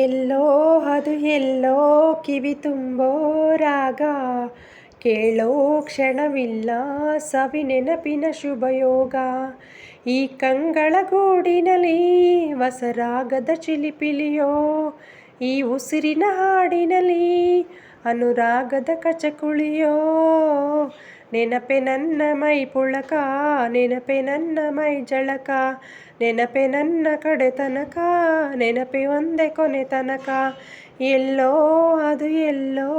ಎಲ್ಲೋ ಅದು ಎಲ್ಲೋ ಕಿವಿ ತುಂಬೋ ರಾಗ, ಕೇಳೋ ಕ್ಷಣವಿಲ್ಲ ಸವಿ ನೆನಪಿನ ಶುಭಯೋಗ. ಈ ಕಂಗಳ ಗೂಡಿನಲ್ಲಿ ಹೊಸರಾಗದ ಚಿಲಿಪಿಲಿಯೋ, ಈ ಉಸಿರಿನ ಹಾಡಿನಲ್ಲಿ ಅನುರಾಗದ ಕಚಕುಳಿಯೋ. ನೆನಪೆ ನನ್ನ ಮೈ ಪುಳಕ, ನೆನಪೆ ನನ್ನ ಮೈ ಜಳಕ, ನೆನಪೆ ನನ್ನ ಕಡೆ ತನಕ, ನೆನಪೆ ಒಂದೇ ಕೊನೆ ತನಕ. ಎಲ್ಲೋ ಅದು ಎಲ್ಲೋ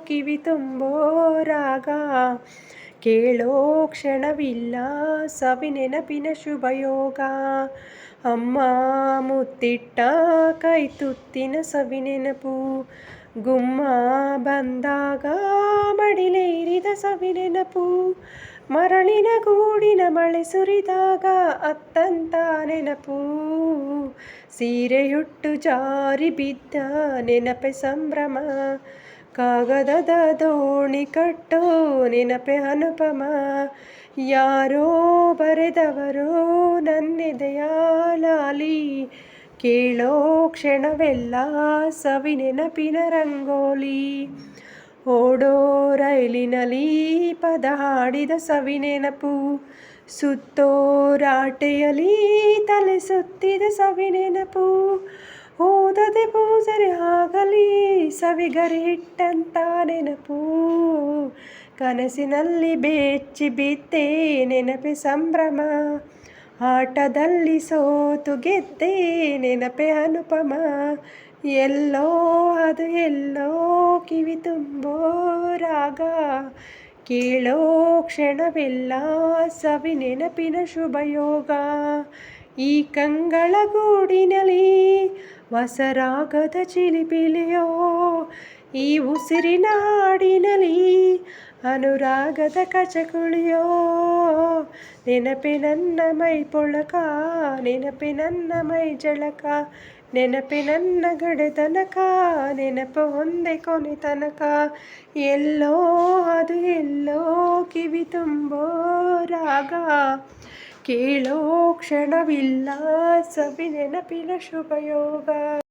ಕಿವಿ ತುಂಬೋ ರಾಗ, ಕೇಳೋ ಕ್ಷಣವಿಲ್ಲ ಸವಿ ನೆನಪಿನ ಶುಭಯೋಗ. ಅಮ್ಮ ಮುತ್ತಿಟ್ಟ ಕೈ ತುತ್ತಿನ ಸವಿ ನೆನಪು, ಗುಮ್ಮ ಬಂದಾಗ ಮಡಿಲೇರಿದ ಸವಿ ನೆನಪು. ಮರಳಿನ ಗೂಡಿನ ಮಳೆ ಸುರಿದಾಗ ಅತ್ತಂತ ನೆನಪು, ಸೀರೆಯುಟ್ಟು ಜಾರಿ ಬಿದ್ದ ನೆನಪೆ ಸಂಭ್ರಮ. ಕಾಗದದ ದೋಣಿ ಕಟ್ಟೋ ನೆನಪೆ ಅನುಪಮ, ಯಾರೋ ಬರೆದವರೋ ನನ್ನೆದೆಯ ಲಾಲಿ. ಕೇಳೋ ಕ್ಷಣವೆಲ್ಲ ಸವಿ ನೆನಪಿನ ರಂಗೋಲಿ, ಓಡೋ ರೈಲಿನಲ್ಲಿ ಪದ ಹಾಡಿದ ಸವಿ ನೆನಪು. ಸುತ್ತೋ ರಾಟೆಯಲ್ಲಿ ತಲೆ ಸುತ್ತಿದ ಸವಿ ನೆನಪು, ಓದದೆ ಪೂಜರೆ ಆಗಲಿ ಸವಿಗರಿ ಇಟ್ಟಂತ ನೆನಪು. ಕನಸಿನಲ್ಲಿ ಬೆಚ್ಚಿ ಬಿದ್ದೆ ನೆನಪೆ ಸಂಭ್ರಮ, ಆಟದಲ್ಲಿ ಸೋತು ಗೆದ್ದೆ ನೆನಪೆ ಅನುಪಮ. ಎಲ್ಲೋ ಅದು ಎಲ್ಲೋ ಕಿವಿ ತುಂಬೋ ರಾಗ, ಕೇಳೋ ಕ್ಷಣವೆಲ್ಲ ಸವಿ ನೆನಪಿನ ಶುಭಯೋಗ. ಈ ಕಂಗಳ ಗೂಡಿನಲ್ಲಿ ಹೊಸರಾಗದ ಚಿಲಿಪಿಲಿಯೋ, ಈ ಉಸಿರಿನ ಹಾಡಿನಲ್ಲಿ ಅನುರಾಗದ ಕಚಕುಳಿಯೋ. ನೆನಪೆ ನನ್ನ ಮೈ ಪೊಳಕ, ನೆನಪೆ ನನ್ನ ಮೈ ಜಳಕ, ನೆನಪೆ ನನ್ನ ಗಡೆ ತನಕ, ನೆನಪ ಒಂದೇ ಕೊನೆ ತನಕ. ಎಲ್ಲೋ ಅದು ಎಲ್ಲೋ ಕಿವಿ ತುಂಬೋ ರಾಗ, ಕೇಳೋ ಕ್ಷಣವಿಲ್ಲ ಸವಿ ನೆನಪಿನ ಶುಭಯೋಗ.